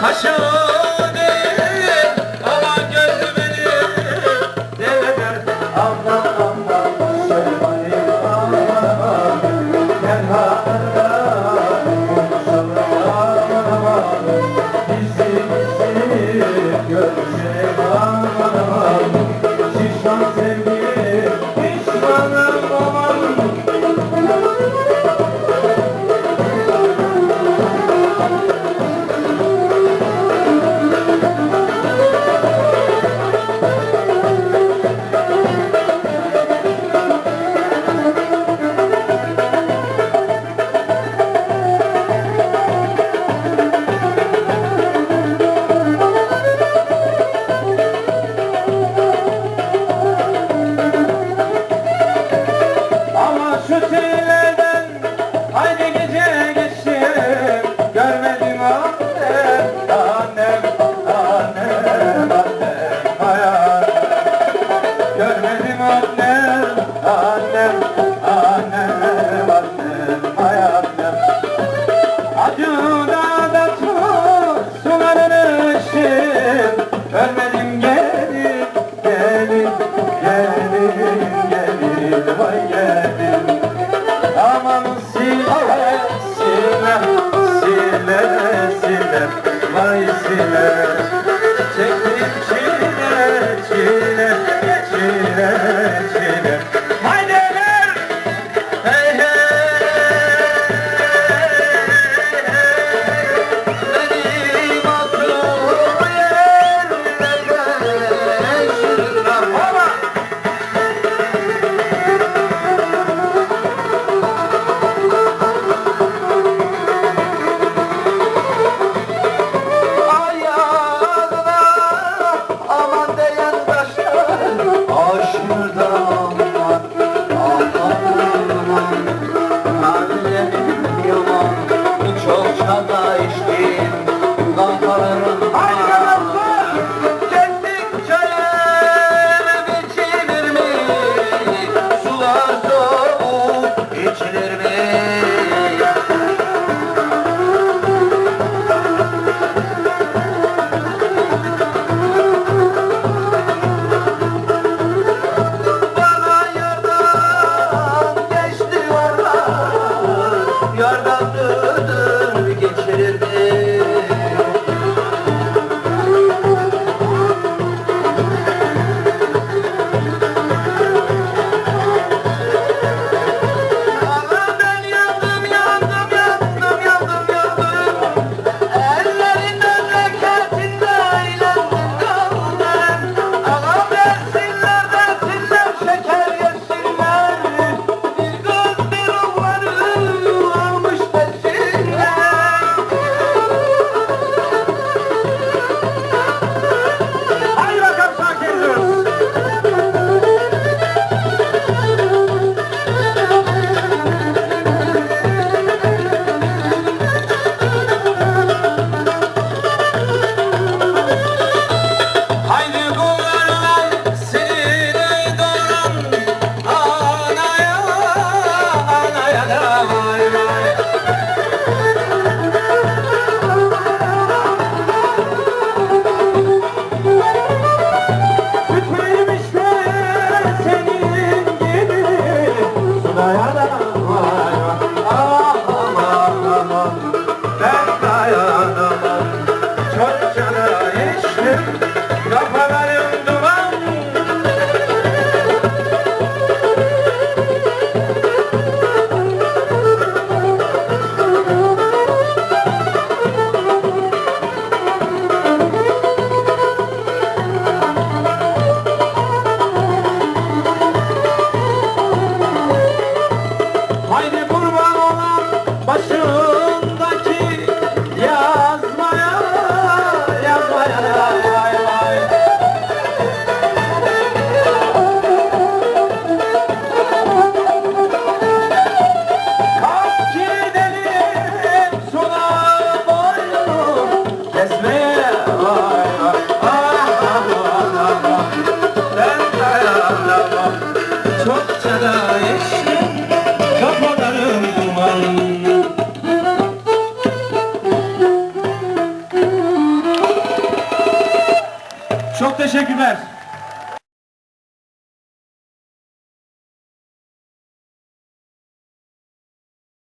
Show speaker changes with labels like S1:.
S1: Kaşını aman gözü beni deveder.
S2: Aman aman sevmayı aman gel hala konuşalım aman bizi görecek aman şişman sevgilim pişmanım aman. Şu çilelerden haydi gece geçtim. Görmedim annem, annem, annem, annem hayat. Görmedim annem, annem, annem, annem hayatım. Acıda da tut sularını içtim. Ölmedim gelin, gelin, gelin, gelin, vay gelin. Aman sile, sile, sile, sile, vay sile. Çektim çile, çile, çile, çile. Haydeler, hey hey, benim aklım yerlerde şırlar. Ama aman diyen taşlar aşırda aman aman hallerim yaman çok çada içtim kafalarım kendik çayır içilir mi sular soğuk içilir mi? Yardan döndür geçirir mi?
S1: teşekkürler.